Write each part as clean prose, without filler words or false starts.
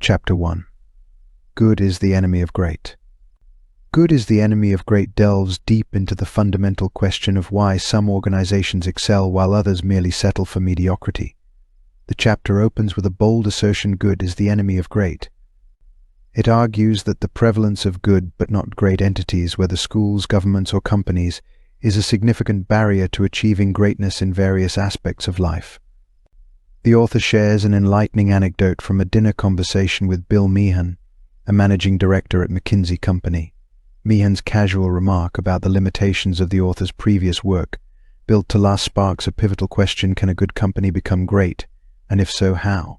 Chapter 1. Good is the enemy of great. Good is the enemy of great delves deep into the fundamental question of why some organizations excel while others merely settle for mediocrity. The chapter opens with a bold assertion: good is the enemy of great. It argues that the prevalence of good but not great entities, whether schools, governments, or companies, is a significant barrier to achieving greatness in various aspects of life. The author shares an enlightening anecdote from a dinner conversation with Bill Meehan, a managing director at McKinsey Company. Meehan's casual remark about the limitations of the author's previous work, built to last, sparks a pivotal question: can a good company become great? And if so, how?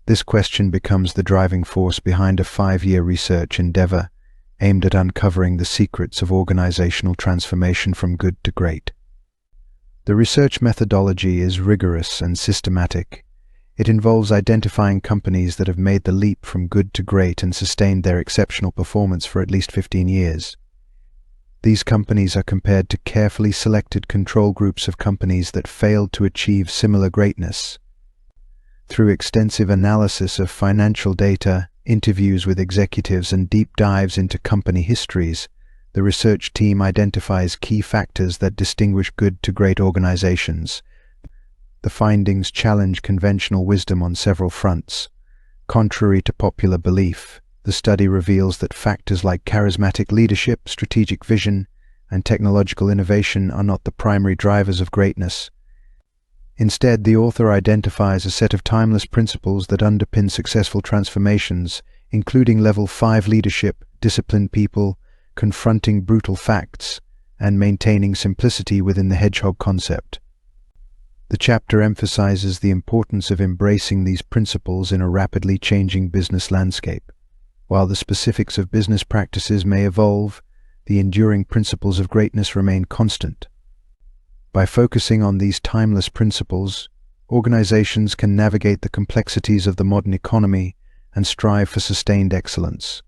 This question becomes the driving force behind a 5-year research endeavor aimed at uncovering the secrets of organizational transformation from good to great. The research methodology is rigorous and systematic. It involves identifying companies that have made the leap from good to great and sustained their exceptional performance for at least 15 years. These companies are compared to carefully selected control groups of companies that failed to achieve similar greatness. Through extensive analysis of financial data, interviews with executives, and deep dives into company histories, the research team identifies key factors that distinguish good to great organizations. The findings challenge conventional wisdom on several fronts. Contrary to popular belief, the study reveals that factors like charismatic leadership, strategic vision, and technological innovation are not the primary drivers of greatness. Instead, the author identifies a set of timeless principles that underpin successful transformations, including level 5 leadership, disciplined people, confronting brutal facts, and maintaining simplicity within the Hedgehog Concept. The chapter emphasizes the importance of embracing these principles in a rapidly changing business landscape. While the specifics of business practices may evolve, the enduring principles of greatness remain constant. By focusing on these timeless principles, organizations can navigate the complexities of the modern economy and strive for sustained excellence.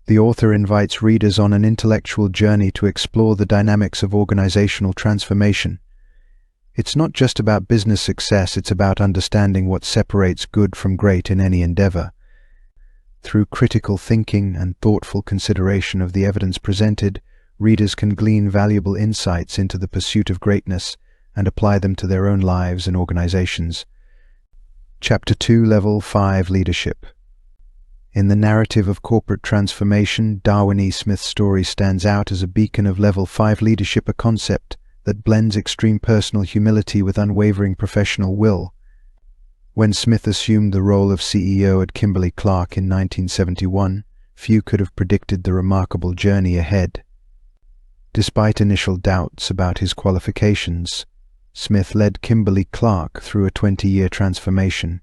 The author invites readers on an intellectual journey to explore the dynamics of organizational transformation. It's not just about business success, it's about understanding what separates good from great in any endeavor. Through critical thinking and thoughtful consideration of the evidence presented, readers can glean valuable insights into the pursuit of greatness and apply them to their own lives and organizations. Chapter 2, Level 5 Leadership. In the narrative of corporate transformation, Darwin E. Smith's story stands out as a beacon of Level 5 leadership, a concept that blends extreme personal humility with unwavering professional will. When Smith assumed the role of CEO at Kimberly-Clark in 1971, few could have predicted the remarkable journey ahead. Despite initial doubts about his qualifications, Smith led Kimberly-Clark through a 20-year transformation,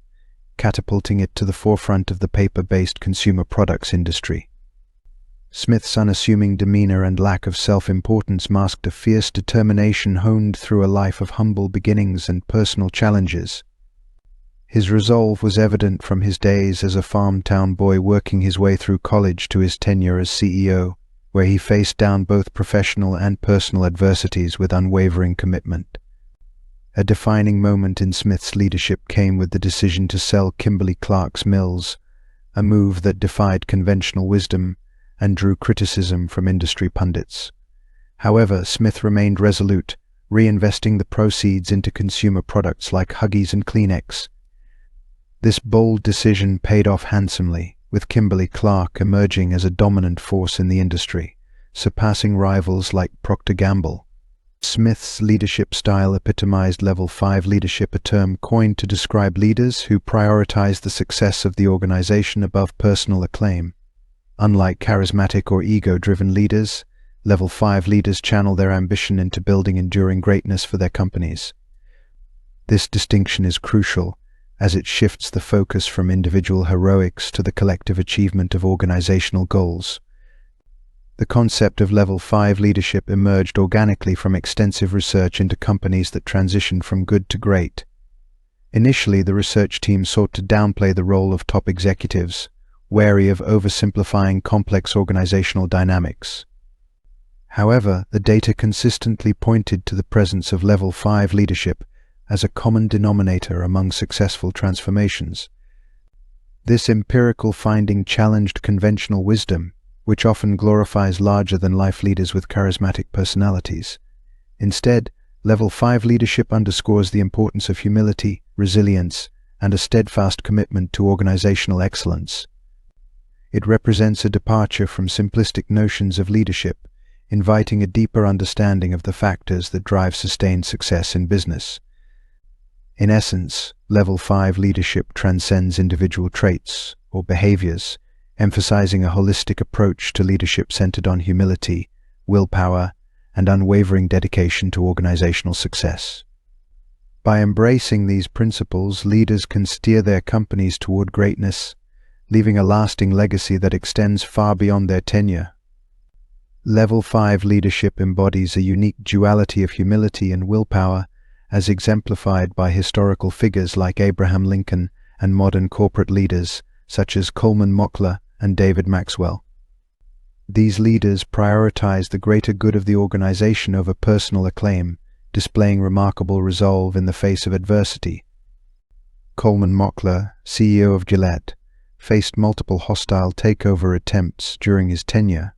catapulting it to the forefront of the paper-based consumer products industry. Smith's unassuming demeanor and lack of self-importance masked a fierce determination honed through a life of humble beginnings and personal challenges. His resolve was evident from his days as a farm-town boy working his way through college to his tenure as CEO, where he faced down both professional and personal adversities with unwavering commitment. A defining moment in Smith's leadership came with the decision to sell Kimberly-Clark's mills, a move that defied conventional wisdom and drew criticism from industry pundits. However, Smith remained resolute, reinvesting the proceeds into consumer products like Huggies and Kleenex. This bold decision paid off handsomely, with Kimberly-Clark emerging as a dominant force in the industry, surpassing rivals like Procter & Gamble. Smith's leadership style epitomized Level 5 leadership, a term coined to describe leaders who prioritize the success of the organization above personal acclaim. Unlike charismatic or ego-driven leaders, Level 5 leaders channel their ambition into building enduring greatness for their companies. This distinction is crucial, as it shifts the focus from individual heroics to the collective achievement of organizational goals. The concept of Level 5 leadership emerged organically from extensive research into companies that transitioned from good to great. Initially, the research team sought to downplay the role of top executives, wary of oversimplifying complex organizational dynamics. However, the data consistently pointed to the presence of Level 5 leadership as a common denominator among successful transformations. This empirical finding challenged conventional wisdom, which often glorifies larger-than-life leaders with charismatic personalities. Instead, Level 5 leadership underscores the importance of humility, resilience, and a steadfast commitment to organizational excellence. It represents a departure from simplistic notions of leadership, inviting a deeper understanding of the factors that drive sustained success in business. In essence, Level 5 leadership transcends individual traits or behaviors, emphasizing a holistic approach to leadership centered on humility, willpower, and unwavering dedication to organizational success. By embracing these principles, leaders can steer their companies toward greatness, leaving a lasting legacy that extends far beyond their tenure. Level 5 leadership embodies a unique duality of humility and willpower, as exemplified by historical figures like Abraham Lincoln and modern corporate leaders such as Coleman Mockler and David Maxwell. These leaders prioritize the greater good of the organization over personal acclaim, displaying remarkable resolve in the face of adversity. Coleman Mockler, CEO of Gillette, faced multiple hostile takeover attempts during his tenure.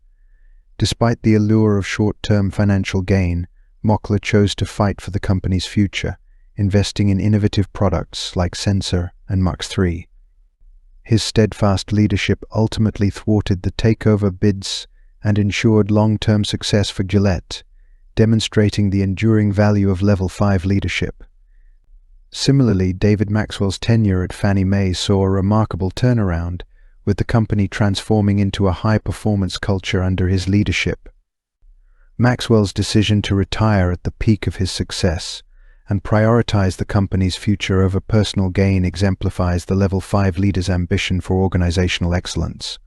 Despite the allure of short-term financial gain, Mockler chose to fight for the company's future, investing in innovative products like Sensor and Mux 3. His steadfast leadership ultimately thwarted the takeover bids and ensured long-term success for Gillette, demonstrating the enduring value of Level 5 leadership. Similarly, David Maxwell's tenure at Fannie Mae saw a remarkable turnaround, with the company transforming into a high-performance culture under his leadership. Maxwell's decision to retire at the peak of his success and prioritize the company's future over personal gain exemplifies the Level 5 leader's ambition for organizational excellence.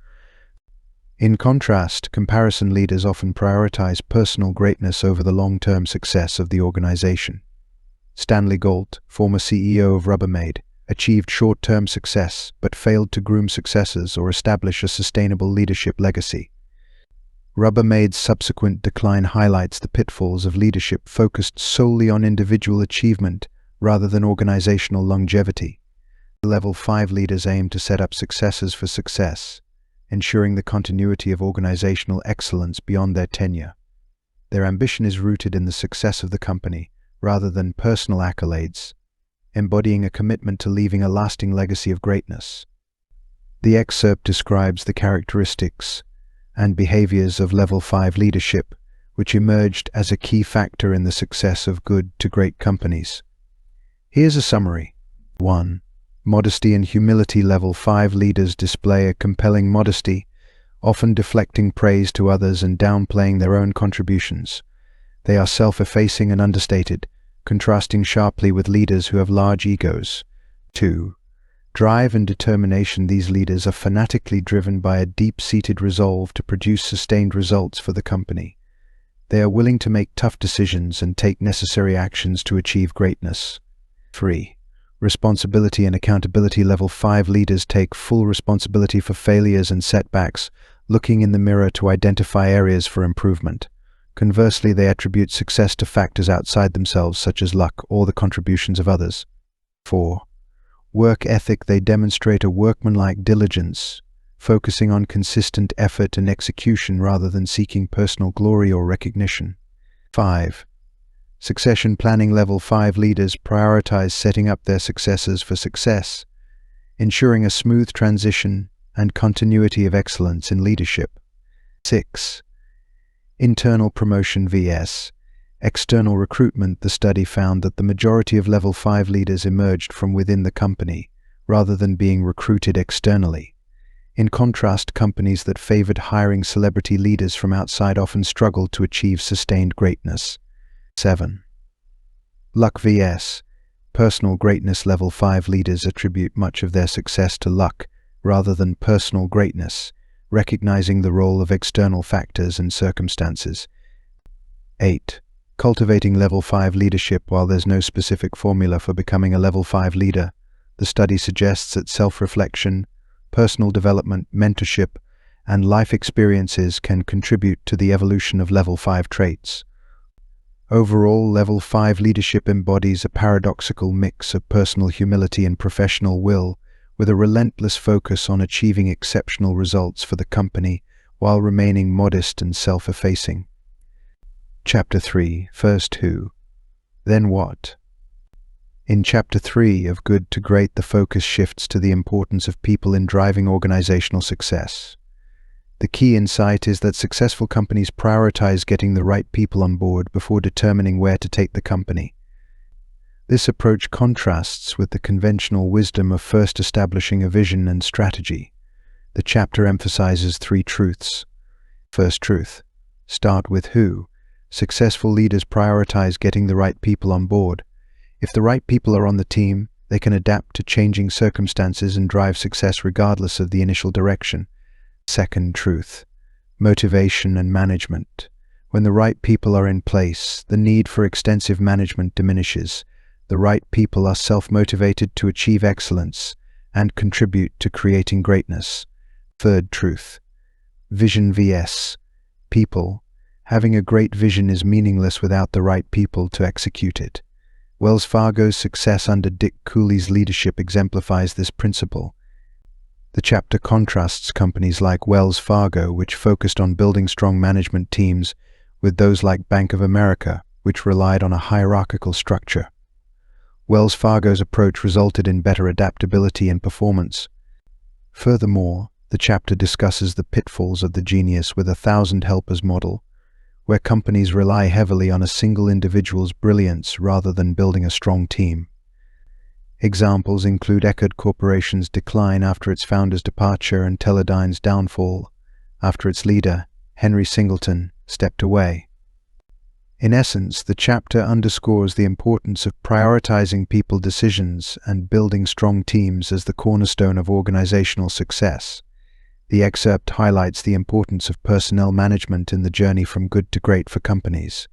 In contrast, comparison leaders often prioritize personal greatness over the long-term success of the organization. Stanley Galt, former CEO of Rubbermaid, achieved short-term success but failed to groom successors or establish a sustainable leadership legacy. Rubbermaid's subsequent decline highlights the pitfalls of leadership focused solely on individual achievement rather than organizational longevity. Level 5 leaders aim to set up successors for success, ensuring the continuity of organizational excellence beyond their tenure. Their ambition is rooted in the success of the company rather than personal accolades, embodying a commitment to leaving a lasting legacy of greatness. The excerpt describes the characteristics and behaviors of Level 5 leadership, which emerged as a key factor in the success of good to great companies. Here's a summary. 1. Modesty and humility. Level 5 leaders display a compelling modesty, often deflecting praise to others and downplaying their own contributions. They are self-effacing and understated, contrasting sharply with leaders who have large egos. 2. Drive and determination. These leaders are fanatically driven by a deep-seated resolve to produce sustained results for the company. They are willing to make tough decisions and take necessary actions to achieve greatness. 3. Responsibility and accountability. Level 5 leaders take full responsibility for failures and setbacks, looking in the mirror to identify areas for improvement. Conversely, they attribute success to factors outside themselves, such as luck or the contributions of others. 4. Work ethic. They demonstrate a workmanlike diligence, focusing on consistent effort and execution rather than seeking personal glory or recognition. 5. Succession planning. Level 5 leaders prioritize setting up their successors for success, ensuring a smooth transition and continuity of excellence in leadership. 6. Internal promotion vs. external recruitment. The study found that the majority of Level 5 leaders emerged from within the company, rather than being recruited externally. In contrast, companies that favored hiring celebrity leaders from outside often struggled to achieve sustained greatness. 7. Luck vs. personal greatness. Level 5 leaders attribute much of their success to luck rather than personal greatness, recognizing the role of external factors and circumstances. 8. Cultivating Level 5 leadership. While there's no specific formula for becoming a Level 5 leader, the study suggests that self-reflection, personal development, mentorship, and life experiences can contribute to the evolution of Level 5 traits. Overall, Level 5 leadership embodies a paradoxical mix of personal humility and professional will, with a relentless focus on achieving exceptional results for the company while remaining modest and self-effacing. Chapter 3. First Who, Then What? In Chapter 3 of Good to Great, the focus shifts to the importance of people in driving organizational success. The key insight is that successful companies prioritize getting the right people on board before determining where to take the company. This approach contrasts with the conventional wisdom of first establishing a vision and strategy. The chapter emphasizes 3 truths. First truth: start with who. Successful leaders prioritize getting the right people on board. If the right people are on the team, they can adapt to changing circumstances and drive success regardless of the initial direction. Second truth: motivation and management. When the right people are in place, the need for extensive management diminishes. The right people are self-motivated to achieve excellence and contribute to creating greatness. Third truth: vision vs. people. Having a great vision is meaningless without the right people to execute it. Wells Fargo's success under Dick Cooley's leadership exemplifies this principle. The chapter contrasts companies like Wells Fargo, which focused on building strong management teams, with those like Bank of America, which relied on a hierarchical structure. Wells Fargo's approach resulted in better adaptability and performance. Furthermore, the chapter discusses the pitfalls of the genius with 1,000 helpers model, where companies rely heavily on a single individual's brilliance rather than building a strong team. Examples include Eckerd Corporation's decline after its founder's departure and Teledyne's downfall after its leader, Henry Singleton, stepped away. In essence, the chapter underscores the importance of prioritizing people decisions and building strong teams as the cornerstone of organizational success. The excerpt highlights the importance of personnel management in the journey from good to great for companies.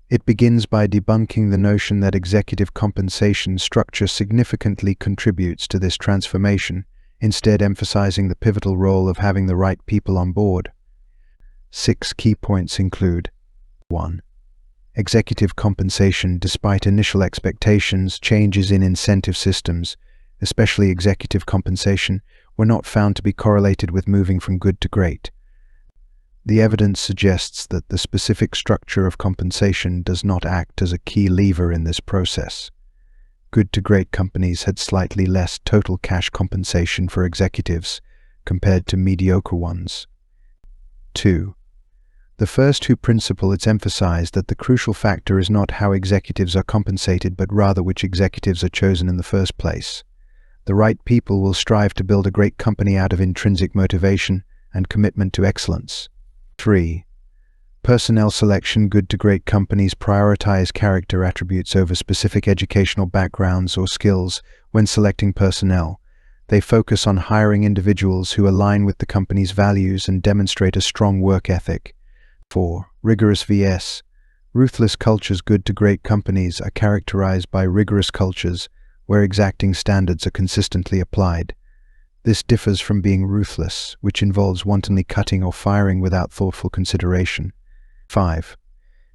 It begins by debunking the notion that executive compensation structure significantly contributes to this transformation, instead emphasizing the pivotal role of having the right people on board. 6 key points include: 1. Executive compensation. Despite initial expectations, changes in incentive systems, especially executive compensation, were not found to be correlated with moving from good to great. The evidence suggests that the specific structure of compensation does not act as a key lever in this process. Good to great companies had slightly less total cash compensation for executives compared to mediocre ones. 2. The first who principle. It's emphasized that the crucial factor is not how executives are compensated, but rather which executives are chosen in the first place. The right people will strive to build a great company out of intrinsic motivation and commitment to excellence. 3. Personnel selection. Good to great companies prioritize character attributes over specific educational backgrounds or skills when selecting personnel. They focus on hiring individuals who align with the company's values and demonstrate a strong work ethic. 4. Rigorous vs. ruthless cultures. Good to great companies are characterized by rigorous cultures where exacting standards are consistently applied. This differs from being ruthless, which involves wantonly cutting or firing without thoughtful consideration. 5.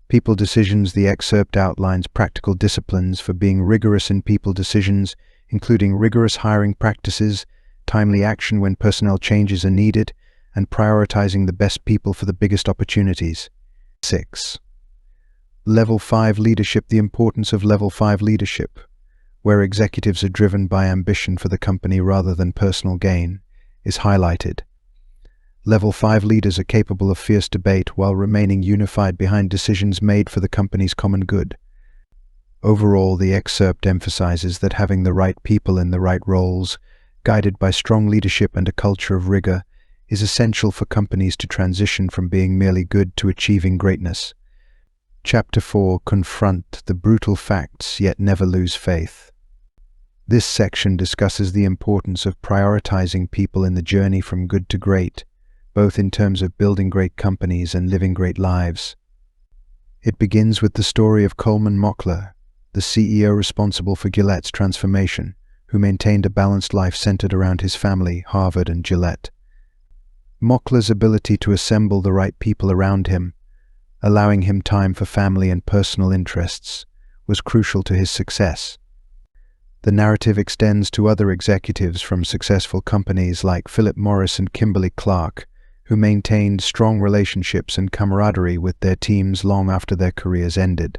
People decisions. The excerpt outlines practical disciplines for being rigorous in people decisions, including rigorous hiring practices, timely action when personnel changes are needed, and prioritizing the best people for the biggest opportunities. 6. Level 5 leadership. The importance of level 5 leadership, where executives are driven by ambition for the company rather than personal gain, is highlighted. Level 5 leaders are capable of fierce debate while remaining unified behind decisions made for the company's common good. Overall, the excerpt emphasizes that having the right people in the right roles, guided by strong leadership and a culture of rigor, is essential for companies to transition from being merely good to achieving greatness. Chapter 4. Confront the brutal facts, yet never lose faith. This section discusses the importance of prioritizing people in the journey from good to great, both in terms of building great companies and living great lives. It begins with the story of Coleman Mockler, the CEO responsible for Gillette's transformation, who maintained a balanced life centered around his family, Harvard, and Gillette. Mockler's ability to assemble the right people around him, allowing him time for family and personal interests, was crucial to his success. The narrative extends to other executives from successful companies like Philip Morris and Kimberly-Clark, who maintained strong relationships and camaraderie with their teams long after their careers ended.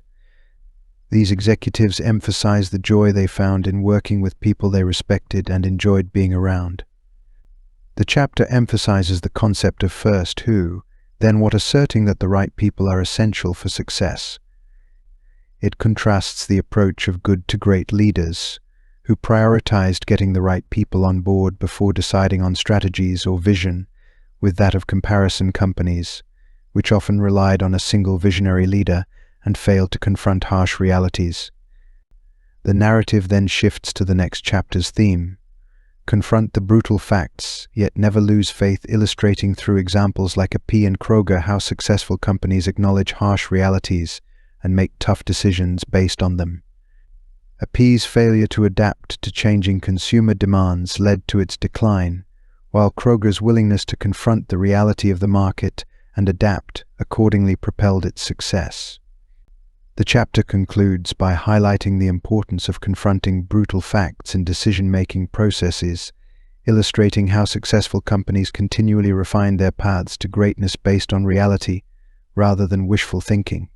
These executives emphasized the joy they found in working with people they respected and enjoyed being around. The chapter emphasizes the concept of first who, then what, asserting that the right people are essential for success. It contrasts the approach of good to great leaders, who prioritized getting the right people on board before deciding on strategies or vision, with that of comparison companies, which often relied on a single visionary leader and failed to confront harsh realities. The narrative then shifts to the next chapter's theme: confront the brutal facts, yet never lose faith, illustrating through examples like AP and Kroger how successful companies acknowledge harsh realities and make tough decisions based on them. AP's failure to adapt to changing consumer demands led to its decline, while Kroger's willingness to confront the reality of the market and adapt accordingly propelled its success. The chapter concludes by highlighting the importance of confronting brutal facts in decision-making processes, illustrating how successful companies continually refine their paths to greatness based on reality rather than wishful thinking.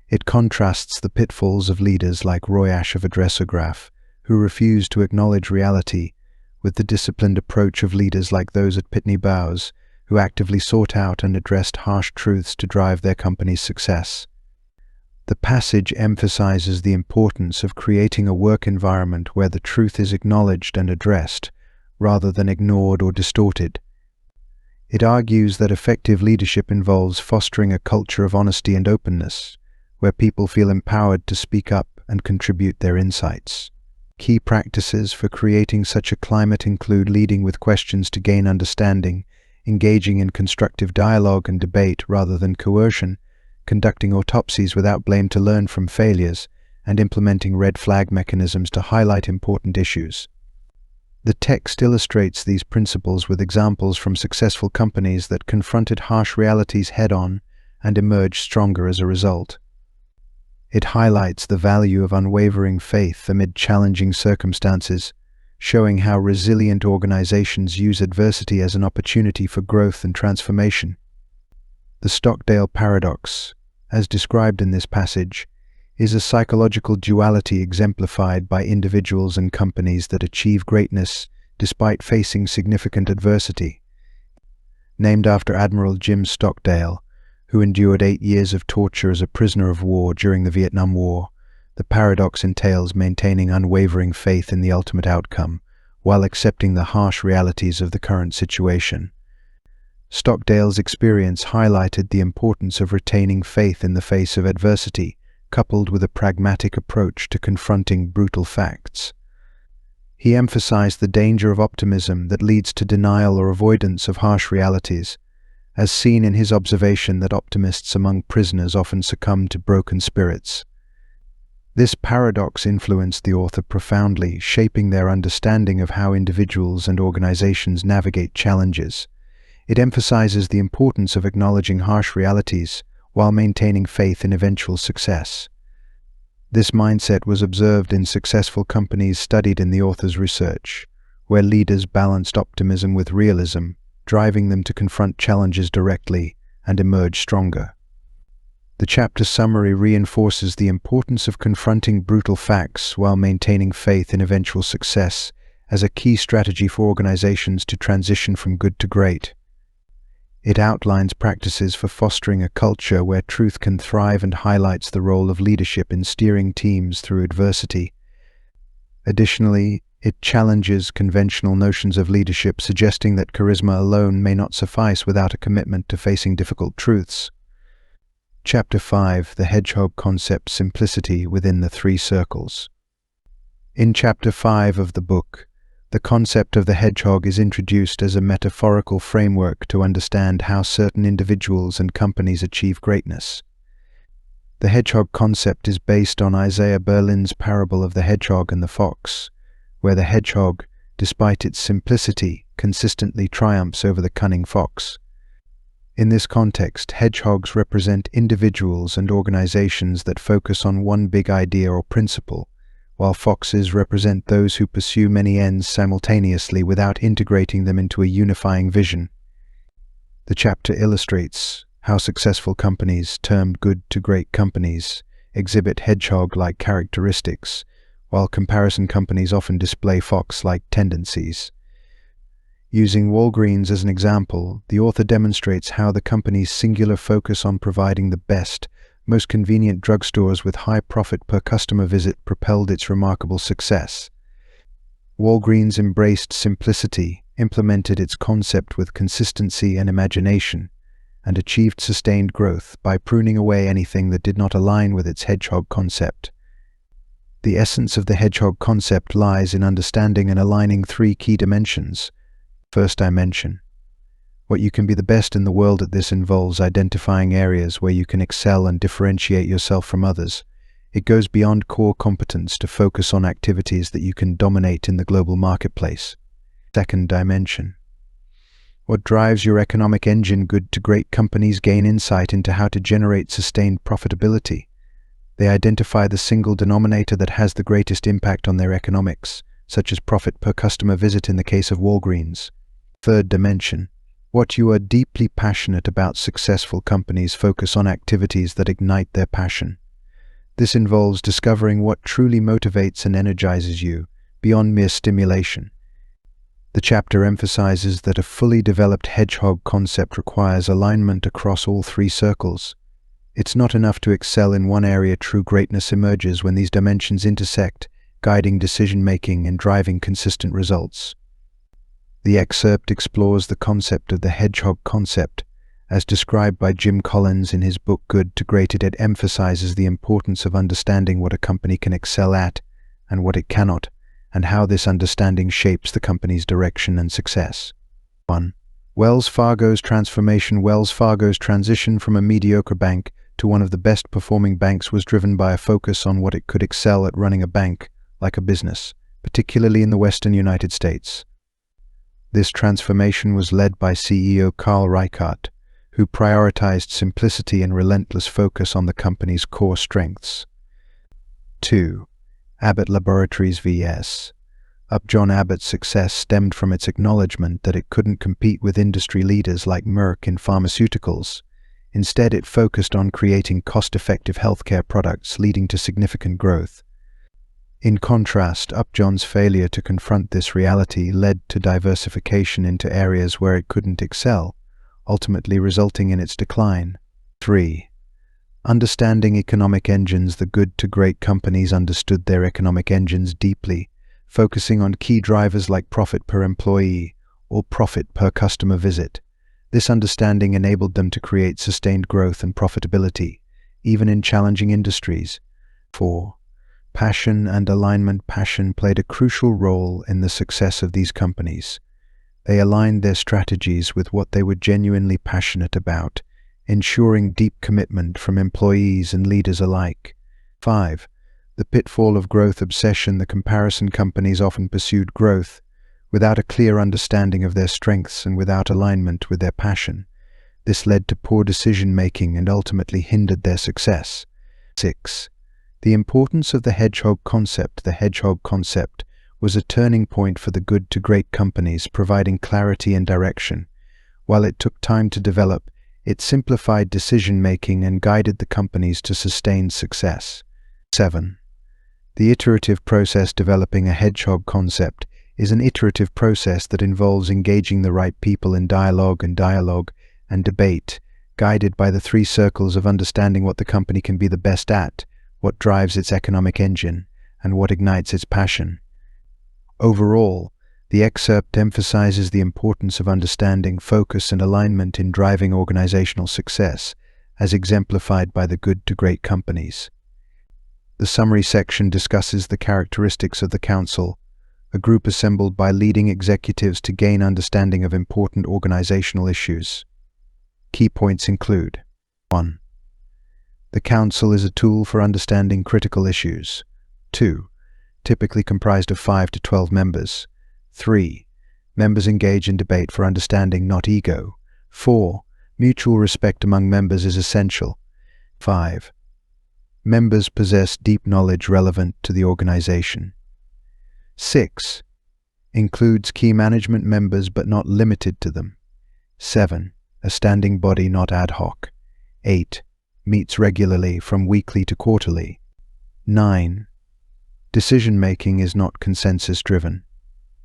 It contrasts the pitfalls of leaders like Roy Ash of Addressograph, who refused to acknowledge reality, with the disciplined approach of leaders like those at Pitney Bowes, who actively sought out and addressed harsh truths to drive their company's success. The passage emphasizes the importance of creating a work environment where the truth is acknowledged and addressed, rather than ignored or distorted. It argues that effective leadership involves fostering a culture of honesty and openness, where people feel empowered to speak up and contribute their insights. Key practices for creating such a climate include leading with questions to gain understanding, engaging in constructive dialogue and debate rather than coercion, conducting autopsies without blame to learn from failures, and implementing red flag mechanisms to highlight important issues. The text illustrates these principles with examples from successful companies that confronted harsh realities head-on and emerged stronger as a result. It highlights the value of unwavering faith amid challenging circumstances, showing how resilient organizations use adversity as an opportunity for growth and transformation. The Stockdale paradox, as described in this passage, is a psychological duality exemplified by individuals and companies that achieve greatness despite facing significant adversity. Named after Admiral Jim Stockdale, who endured 8 years of torture as a prisoner of war during the Vietnam War, the paradox entails maintaining unwavering faith in the ultimate outcome, while accepting the harsh realities of the current situation. Stockdale's experience highlighted the importance of retaining faith in the face of adversity, coupled with a pragmatic approach to confronting brutal facts. He emphasized the danger of optimism that leads to denial or avoidance of harsh realities, as seen in his observation that optimists among prisoners often succumb to broken spirits. This paradox influenced the author profoundly, shaping their understanding of how individuals and organizations navigate challenges. It emphasizes the importance of acknowledging harsh realities while maintaining faith in eventual success. This mindset was observed in successful companies studied in the author's research, where leaders balanced optimism with realism, driving them to confront challenges directly and emerge stronger. The chapter summary reinforces the importance of confronting brutal facts while maintaining faith in eventual success as a key strategy for organizations to transition from good to great. It outlines practices for fostering a culture where truth can thrive and highlights the role of leadership in steering teams through adversity. Additionally, it challenges conventional notions of leadership, suggesting that charisma alone may not suffice without a commitment to facing difficult truths. Chapter 5: The Hedgehog Concept: Simplicity Within the Three Circles. In Chapter 5 of the book, the concept of the hedgehog is introduced as a metaphorical framework to understand how certain individuals and companies achieve greatness. The hedgehog concept is based on Isaiah Berlin's parable of the hedgehog and the fox, where the hedgehog, despite its simplicity, consistently triumphs over the cunning fox. In this context, hedgehogs represent individuals and organizations that focus on one big idea or principle, while foxes represent those who pursue many ends simultaneously without integrating them into a unifying vision. The chapter illustrates how successful companies, termed good to great companies, exhibit hedgehog-like characteristics, while comparison companies often display fox-like tendencies. Using Walgreens as an example, the author demonstrates how the company's singular focus on providing the best, most convenient drugstores with high profit per customer visit propelled its remarkable success. Walgreens embraced simplicity, implemented its concept with consistency and imagination, and achieved sustained growth by pruning away anything that did not align with its hedgehog concept. The essence of the hedgehog concept lies in understanding and aligning three key dimensions. First dimension: what you can be the best in the world at. This involves identifying areas where you can excel and differentiate yourself from others. It goes beyond core competence to focus on activities that you can dominate in the global marketplace. Second dimension: what drives your economic engine. Good to great companies gain insight into how to generate sustained profitability. They identify the single denominator that has the greatest impact on their economics, such as profit per customer visit in the case of Walgreens. Third dimension: what you are deeply passionate about. Successful companies focus on activities that ignite their passion. This involves discovering what truly motivates and energizes you, beyond mere stimulation. The chapter emphasizes that a fully developed hedgehog concept requires alignment across all three circles. It's not enough to excel in one area. True greatness emerges when these dimensions intersect, guiding decision-making and driving consistent results. The excerpt explores the concept of the hedgehog concept, as described by Jim Collins in his book Good to Great. It emphasizes the importance of understanding what a company can excel at and what it cannot, and how this understanding shapes the company's direction and success. 1. Wells Fargo's transformation. Wells Fargo's transition from a mediocre bank to one of the best performing banks was driven by a focus on what it could excel at: running a bank like a business, particularly in the Western United States. This transformation was led by CEO Carl Reichardt, who prioritized simplicity and relentless focus on the company's core strengths. 2. Abbott Laboratories vs. John Abbott's success stemmed from its acknowledgement that it couldn't compete with industry leaders like Merck in pharmaceuticals. Instead, it focused on creating cost-effective healthcare products, leading to significant growth. In contrast, Upjohn's failure to confront this reality led to diversification into areas where it couldn't excel, ultimately resulting in its decline. 3. Understanding economic engines. The good to great companies understood their economic engines deeply, focusing on key drivers like profit per employee or profit per customer visit. This understanding enabled them to create sustained growth and profitability, even in challenging industries. 4. Passion and alignment. Passion played a crucial role in the success of these companies. They aligned their strategies with what they were genuinely passionate about, ensuring deep commitment from employees and leaders alike. 5. The pitfall of growth obsession. The comparison companies often pursued growth without a clear understanding of their strengths and without alignment with their passion. This led to poor decision-making and ultimately hindered their success. 6. The importance of the hedgehog concept. The hedgehog concept was a turning point for the good to great companies, providing clarity and direction. While it took time to develop, it simplified decision-making and guided the companies to sustained success. 7. The iterative process. Developing a hedgehog concept is an iterative process that involves engaging the right people in dialogue and debate, guided by the three circles of understanding what the company can be the best at, what drives its economic engine, and what ignites its passion. Overall, the excerpt emphasizes the importance of understanding, focus, and alignment in driving organizational success, as exemplified by the good to great companies. The summary section discusses the characteristics of the Council, a group assembled by leading executives to gain understanding of important organizational issues. Key points include: 1. The Council is a tool for understanding critical issues. 2. Typically comprised of 5 to 12 members. 3. Members engage in debate for understanding, not ego. 4. Mutual respect among members is essential. 5. Members possess deep knowledge relevant to the organization. 6. Includes key management members but not limited to them. 7. A standing body, not ad hoc. 8. Meets regularly from weekly to quarterly. 9. Decision-making is not consensus-driven.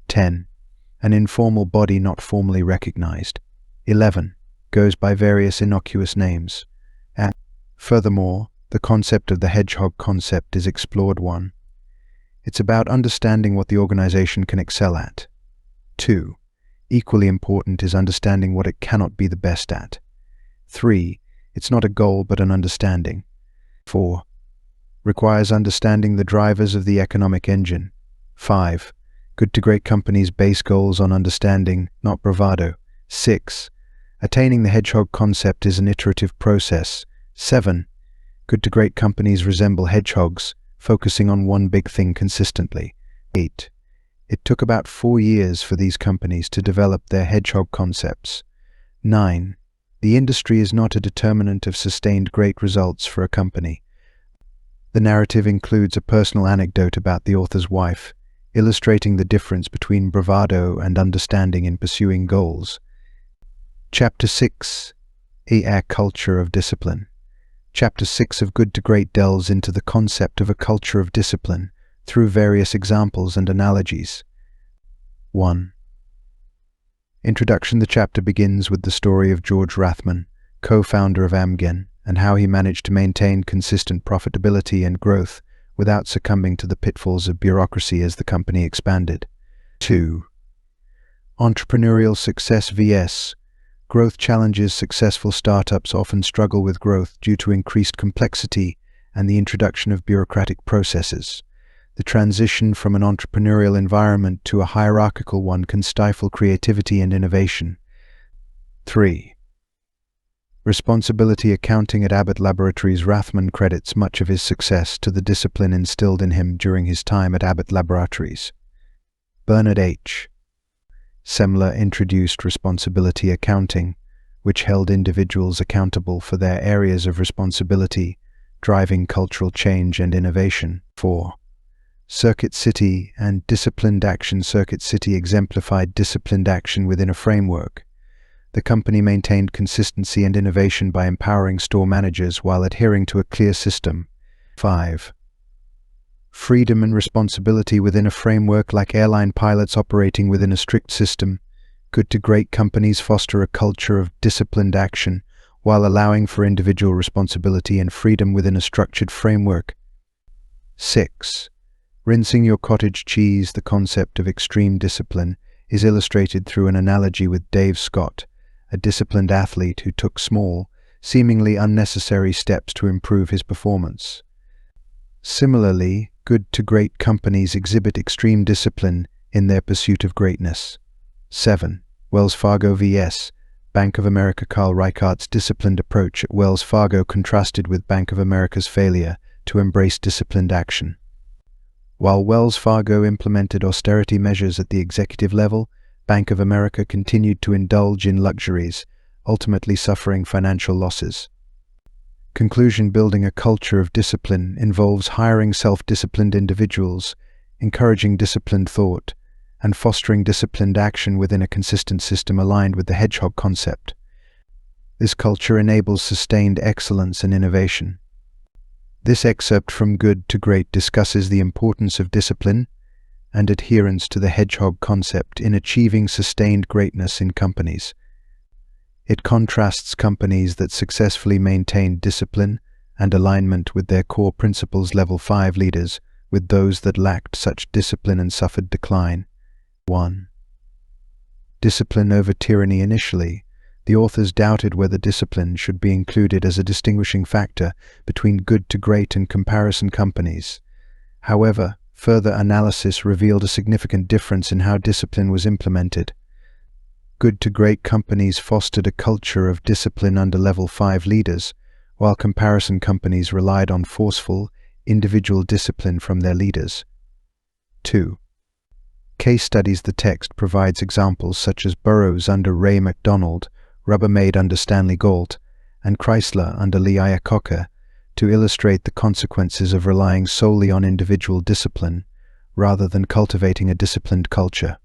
10. An informal body not formally recognized. 11. Goes by various innocuous names. And furthermore, the concept of the Hedgehog Concept is explored. 1. It's about understanding what the organization can excel at. 2. Equally important is understanding what it cannot be the best at. 3. It's not a goal but an understanding. 4. Requires understanding the drivers of the economic engine. 5. Good to great companies base goals on understanding, not bravado. 6. Attaining the Hedgehog Concept is an iterative process. 7. Good to great companies resemble hedgehogs, focusing on one big thing consistently. 8. It took about 4 years for these companies to develop their hedgehog concepts. 9. The industry is not a determinant of sustained great results for a company. The narrative includes a personal anecdote about the author's wife, illustrating the difference between bravado and understanding in pursuing goals. Chapter 6. A Culture of Discipline. Chapter 6 of Good to Great delves into the concept of a culture of discipline through various examples and analogies. 1. Introduction. The chapter begins with the story of George Rathman, co-founder of Amgen, and how he managed to maintain consistent profitability and growth without succumbing to the pitfalls of bureaucracy as the company expanded. 2. Entrepreneurial success vs. growth challenges. Successful startups often struggle with growth due to increased complexity and the introduction of bureaucratic processes. The transition from an entrepreneurial environment to a hierarchical one can stifle creativity and innovation. 3. Responsibility accounting. At Abbott Laboratories, Rathman credits much of his success to the discipline instilled in him during his time at Abbott Laboratories. Bernard H. Semler introduced responsibility accounting, which held individuals accountable for their areas of responsibility, driving cultural change and innovation. 4. Circuit City and disciplined action. Circuit City exemplified disciplined action within a framework. The company maintained consistency and innovation by empowering store managers while adhering to a clear system. 5. Freedom and responsibility within a framework. Like airline pilots operating within a strict system, good to great companies foster a culture of disciplined action while allowing for individual responsibility and freedom within a structured framework. 6. Rinsing your cottage cheese. The concept of extreme discipline is illustrated through an analogy with Dave Scott, a disciplined athlete who took small, seemingly unnecessary steps to improve his performance. Similarly, good to great companies exhibit extreme discipline in their pursuit of greatness. 7. Wells Fargo vs. Bank of America. Carl Reichardt's disciplined approach at Wells Fargo contrasted with Bank of America's failure to embrace disciplined action. While Wells Fargo implemented austerity measures at the executive level, Bank of America continued to indulge in luxuries, ultimately suffering financial losses. Conclusion. Building a culture of discipline involves hiring self-disciplined individuals, encouraging disciplined thought, and fostering disciplined action within a consistent system aligned with the Hedgehog Concept. This culture enables sustained excellence and innovation. This excerpt from Good to Great discusses the importance of discipline and adherence to the Hedgehog Concept in achieving sustained greatness in companies. It contrasts companies that successfully maintain discipline and alignment with their core principles, level 5 leaders, with those that lacked such discipline and suffered decline. 1. Discipline over tyranny. Initially, the authors doubted whether discipline should be included as a distinguishing factor between good to great and comparison companies. However, further analysis revealed a significant difference in how discipline was implemented. Good to great companies fostered a culture of discipline under level 5 leaders, while comparison companies relied on forceful, individual discipline from their leaders. 2. Case studies. The text provides examples such as Burroughs under Ray McDonald, Rubbermaid under Stanley Galt, and Chrysler under Lee Iacocca, to illustrate the consequences of relying solely on individual discipline rather than cultivating a disciplined culture.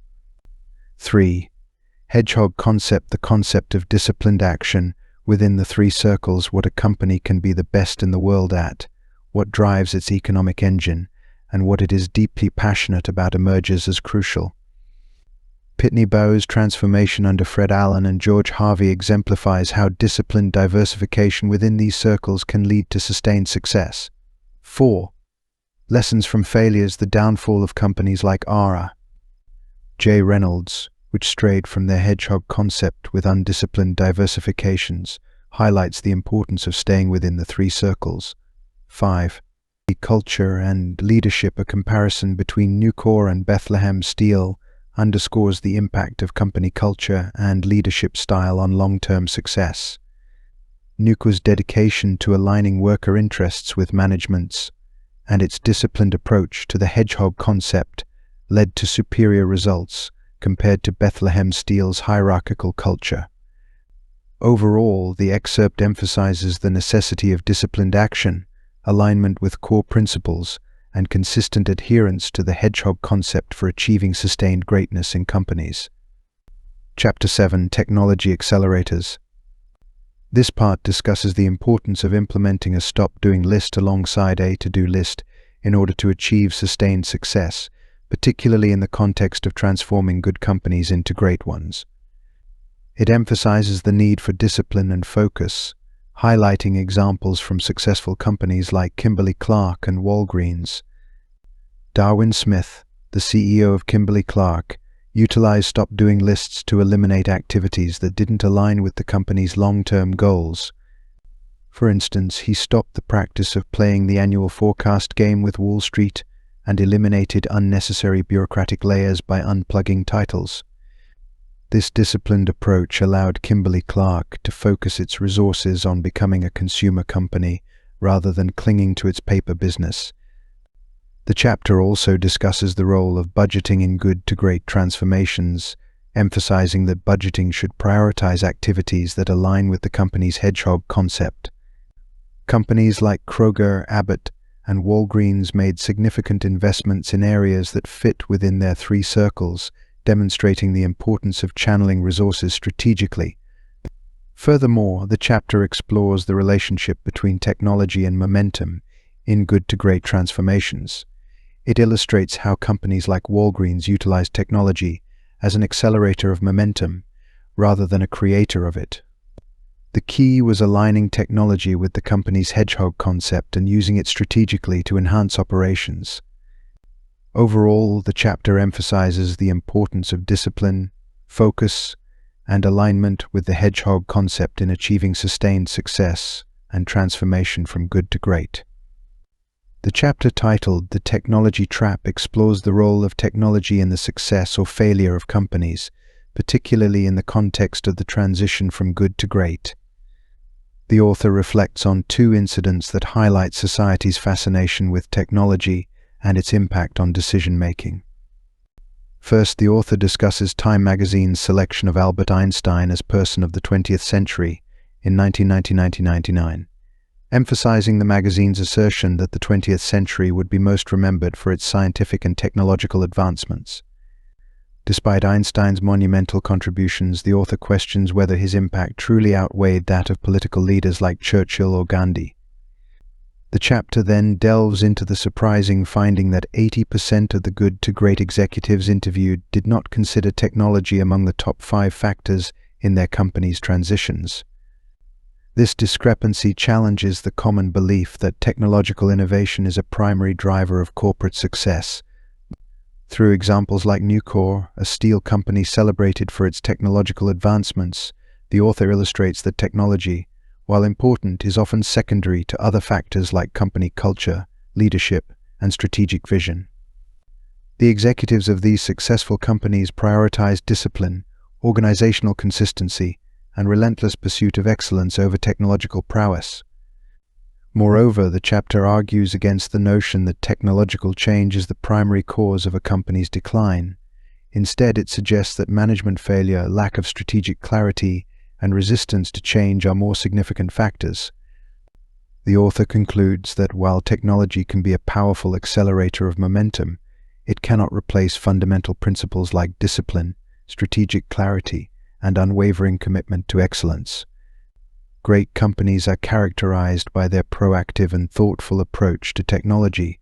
3. Hedgehog Concept, the concept of disciplined action within the three circles: what a company can be the best in the world at, what drives its economic engine, and what it is deeply passionate about emerges as crucial. Pitney Bowes' transformation under Fred Allen and George Harvey exemplifies how disciplined diversification within these circles can lead to sustained success. 4. Lessons from failures, the downfall of companies like R. J. Reynolds, which strayed from their hedgehog concept with undisciplined diversifications, highlights the importance of staying within the three circles. 5. Culture and leadership, a comparison between Nucor and Bethlehem Steel underscores the impact of company culture and leadership style on long-term success. Nucor's dedication to aligning worker interests with management's and its disciplined approach to the hedgehog concept led to superior results compared to Bethlehem Steel's hierarchical culture. Overall, the excerpt emphasizes the necessity of disciplined action, alignment with core principles, and consistent adherence to the hedgehog concept for achieving sustained greatness in companies. Chapter 7: Technology Accelerators. This part discusses the importance of implementing a stop-doing list alongside a to-do list in order to achieve sustained success, particularly in the context of transforming good companies into great ones. It emphasizes the need for discipline and focus, highlighting examples from successful companies like Kimberly-Clark and Walgreens. Darwin Smith, the CEO of Kimberly-Clark, utilized stop-doing lists to eliminate activities that didn't align with the company's long-term goals. For instance, he stopped the practice of playing the annual forecast game with Wall Street and eliminated unnecessary bureaucratic layers by unplugging titles. This disciplined approach allowed Kimberly-Clark to focus its resources on becoming a consumer company rather than clinging to its paper business. The chapter also discusses the role of budgeting in good-to-great transformations, emphasizing that budgeting should prioritize activities that align with the company's hedgehog concept. Companies like Kroger, Abbott, and Walgreens made significant investments in areas that fit within their three circles, demonstrating the importance of channeling resources strategically. Furthermore, the chapter explores the relationship between technology and momentum in good-to-great transformations. It illustrates how companies like Walgreens utilize technology as an accelerator of momentum rather than a creator of it. The key was aligning technology with the company's hedgehog concept and using it strategically to enhance operations. Overall, the chapter emphasizes the importance of discipline, focus, and alignment with the hedgehog concept in achieving sustained success and transformation from good to great. The chapter titled "The Technology Trap" explores the role of technology in the success or failure of companies, particularly in the context of the transition from good to great. The author reflects on two incidents that highlight society's fascination with technology and its impact on decision-making. First, the author discusses Time magazine's selection of Albert Einstein as Person of the 20th Century in 1999, emphasizing the magazine's assertion that the 20th century would be most remembered for its scientific and technological advancements. Despite Einstein's monumental contributions, the author questions whether his impact truly outweighed that of political leaders like Churchill or Gandhi. The chapter then delves into the surprising finding that 80% of the good to great executives interviewed did not consider technology among the top 5 factors in their company's transitions. This discrepancy challenges the common belief that technological innovation is a primary driver of corporate success. Through examples like Nucor, a steel company celebrated for its technological advancements, the author illustrates that technology, while important, is often secondary to other factors like company culture, leadership, and strategic vision. The executives of these successful companies prioritized discipline, organizational consistency, and relentless pursuit of excellence over technological prowess. Moreover, the chapter argues against the notion that technological change is the primary cause of a company's decline. Instead, it suggests that management failure, lack of strategic clarity, and resistance to change are more significant factors. The author concludes that while technology can be a powerful accelerator of momentum, it cannot replace fundamental principles like discipline, strategic clarity, and unwavering commitment to excellence. Great companies are characterized by their proactive and thoughtful approach to technology,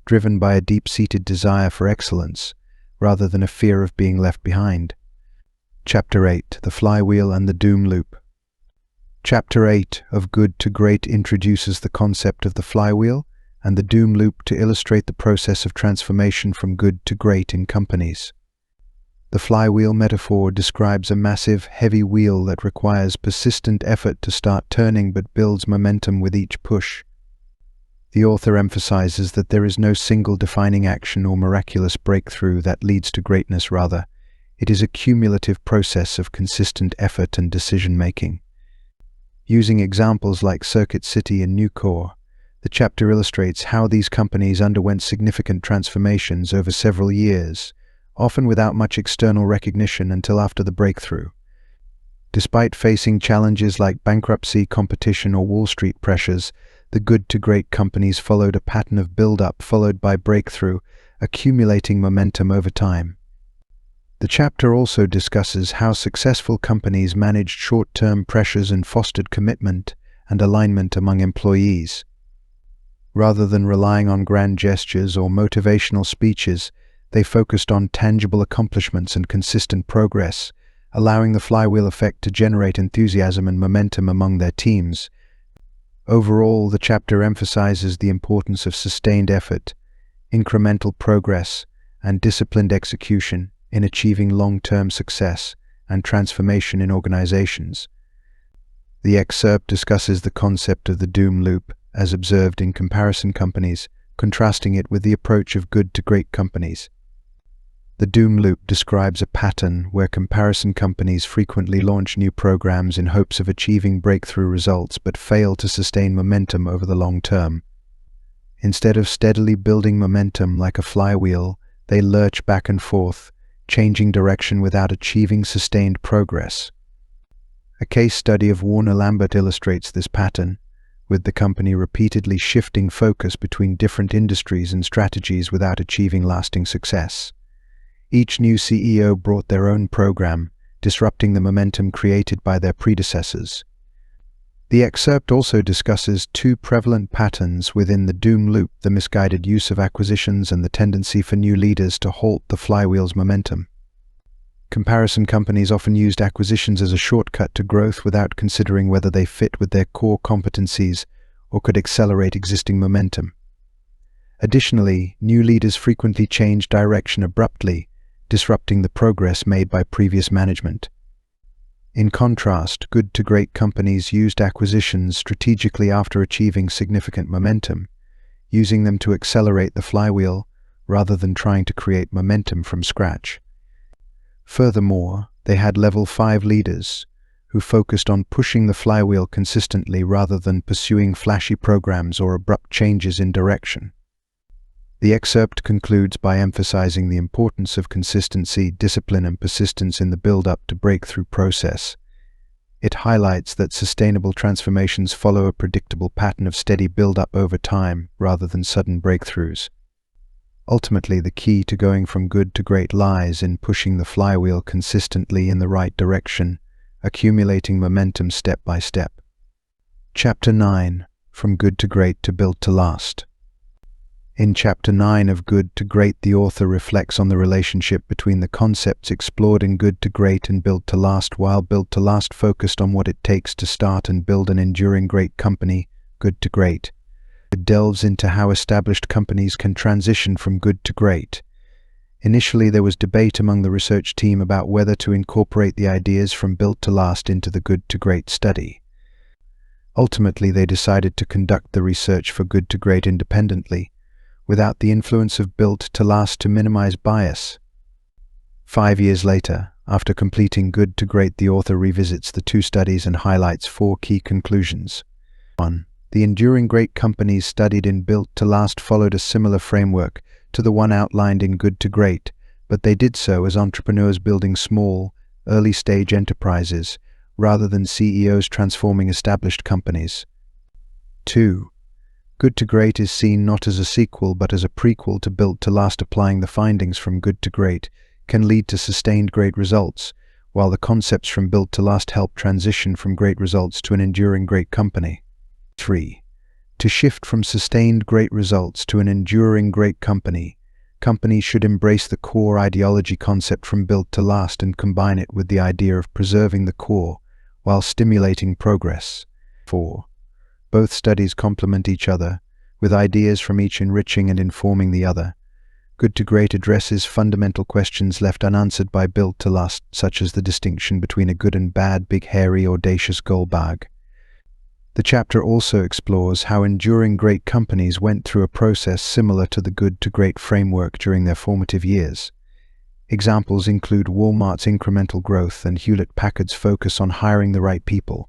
driven by a deep-seated desire for excellence, rather than a fear of being left behind. Chapter 8: The Flywheel and the Doom Loop. Chapter 8 of Good to Great introduces the concept of the flywheel and the doom loop to illustrate the process of transformation from good to great in companies. The flywheel metaphor describes a massive, heavy wheel that requires persistent effort to start turning but builds momentum with each push. The author emphasizes that there is no single defining action or miraculous breakthrough that leads to greatness. Rather, it is a cumulative process of consistent effort and decision-making. Using examples like Circuit City and Nucor, the chapter illustrates how these companies underwent significant transformations over several years, often without much external recognition until after the breakthrough. Despite facing challenges like bankruptcy, competition, or Wall Street pressures, the good-to-great companies followed a pattern of build-up followed by breakthrough, accumulating momentum over time. The chapter also discusses how successful companies managed short-term pressures and fostered commitment and alignment among employees. Rather than relying on grand gestures or motivational speeches, they focused on tangible accomplishments and consistent progress, allowing the flywheel effect to generate enthusiasm and momentum among their teams. Overall, the chapter emphasizes the importance of sustained effort, incremental progress, and disciplined execution in achieving long-term success and transformation in organizations. The excerpt discusses the concept of the doom loop as observed in comparison companies, contrasting it with the approach of good to great companies. The doom loop describes a pattern where comparison companies frequently launch new programs in hopes of achieving breakthrough results but fail to sustain momentum over the long term. Instead of steadily building momentum like a flywheel, they lurch back and forth, changing direction without achieving sustained progress. A case study of Warner Lambert illustrates this pattern, with the company repeatedly shifting focus between different industries and strategies without achieving lasting success. Each new CEO brought their own program, disrupting the momentum created by their predecessors. The excerpt also discusses two prevalent patterns within the doom loop: the misguided use of acquisitions and the tendency for new leaders to halt the flywheel's momentum. Comparison companies often used acquisitions as a shortcut to growth without considering whether they fit with their core competencies or could accelerate existing momentum. Additionally, new leaders frequently changed direction abruptly, disrupting the progress made by previous management. In contrast, good to great companies used acquisitions strategically after achieving significant momentum, using them to accelerate the flywheel rather than trying to create momentum from scratch. Furthermore, they had level 5 leaders who focused on pushing the flywheel consistently rather than pursuing flashy programs or abrupt changes in direction. The excerpt concludes by emphasizing the importance of consistency, discipline, and persistence in the build-up to breakthrough process. It highlights that sustainable transformations follow a predictable pattern of steady build-up over time rather than sudden breakthroughs. Ultimately, the key to going from good to great lies in pushing the flywheel consistently in the right direction, accumulating momentum step by step. Chapter 9: From Good to Great to Built to Last. In Chapter 9 of Good to Great, the author reflects on the relationship between the concepts explored in Good to Great and Built to Last, while Built to Last focused on what it takes to start and build an enduring great company. Good to Great. It delves into how established companies can transition from good to great. Initially, there was debate among the research team about whether to incorporate the ideas from Built to Last into the Good to Great study. Ultimately, they decided to conduct the research for Good to Great independently, without the influence of Built to Last to minimize bias. 5 years later, after completing Good to Great, the author revisits the two studies and highlights 4 key conclusions. 1. The enduring great companies studied in Built to Last followed a similar framework to the one outlined in Good to Great, but they did so as entrepreneurs building small, early-stage enterprises, rather than CEOs transforming established companies. 2. Good to Great is seen not as a sequel but as a prequel to Built to Last. Applying the findings from Good to Great can lead to sustained great results, while the concepts from Built to Last help transition from great results to an enduring great company. 3. To shift from sustained great results to an enduring great company, companies should embrace the core ideology concept from Built to Last and combine it with the idea of preserving the core while stimulating progress. 4. Both studies complement each other, with ideas from each enriching and informing the other. Good to Great addresses fundamental questions left unanswered by Built to Last, such as the distinction between a good and bad, big, hairy, audacious goal bag. The chapter also explores how enduring great companies went through a process similar to the Good to Great framework during their formative years. Examples include Walmart's incremental growth and Hewlett-Packard's focus on hiring the right people.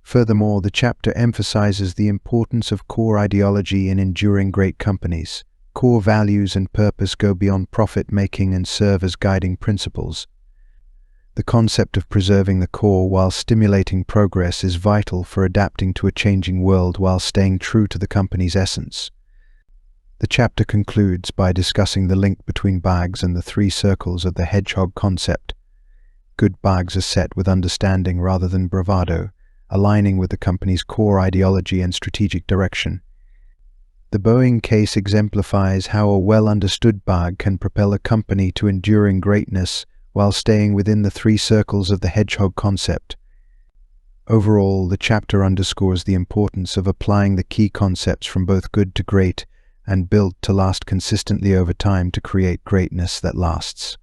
Furthermore, the chapter emphasizes the importance of core ideology in enduring great companies. Core values and purpose go beyond profit-making and serve as guiding principles. The concept of preserving the core while stimulating progress is vital for adapting to a changing world while staying true to the company's essence. The chapter concludes by discussing the link between bags and the 3 circles of the Hedgehog Concept. Good bags are set with understanding rather than bravado, aligning with the company's core ideology and strategic direction. The Boeing case exemplifies how a well-understood bag can propel a company to enduring greatness while staying within the 3 circles of the Hedgehog Concept. Overall, the chapter underscores the importance of applying the key concepts from both Good to Great and Built to Last consistently over time to create greatness that lasts.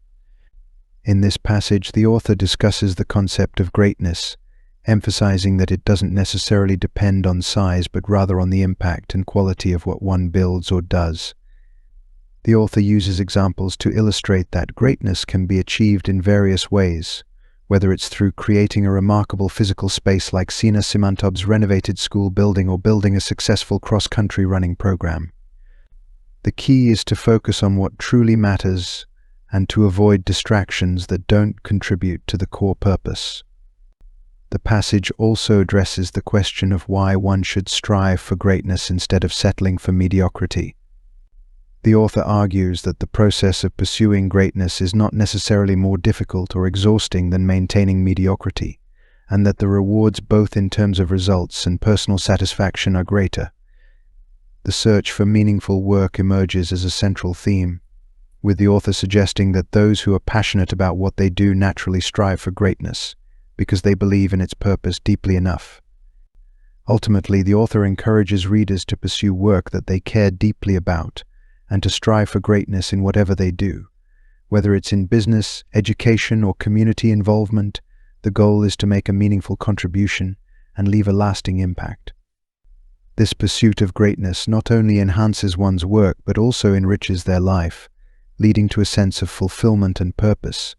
In this passage, the author discusses the concept of greatness, emphasizing that it doesn't necessarily depend on size but rather on the impact and quality of what one builds or does. The author uses examples to illustrate that greatness can be achieved in various ways, whether it's through creating a remarkable physical space like Sina Simantov's renovated school building or building a successful cross-country running program. The key is to focus on what truly matters and to avoid distractions that don't contribute to the core purpose. The passage also addresses the question of why one should strive for greatness instead of settling for mediocrity. The author argues that the process of pursuing greatness is not necessarily more difficult or exhausting than maintaining mediocrity, and that the rewards both in terms of results and personal satisfaction are greater. The search for meaningful work emerges as a central theme, with the author suggesting that those who are passionate about what they do naturally strive for greatness, because they believe in its purpose deeply enough. Ultimately, the author encourages readers to pursue work that they care deeply about and to strive for greatness in whatever they do. Whether it's in business, education, or community involvement, the goal is to make a meaningful contribution and leave a lasting impact. This pursuit of greatness not only enhances one's work but also enriches their life, leading to a sense of fulfillment and purpose.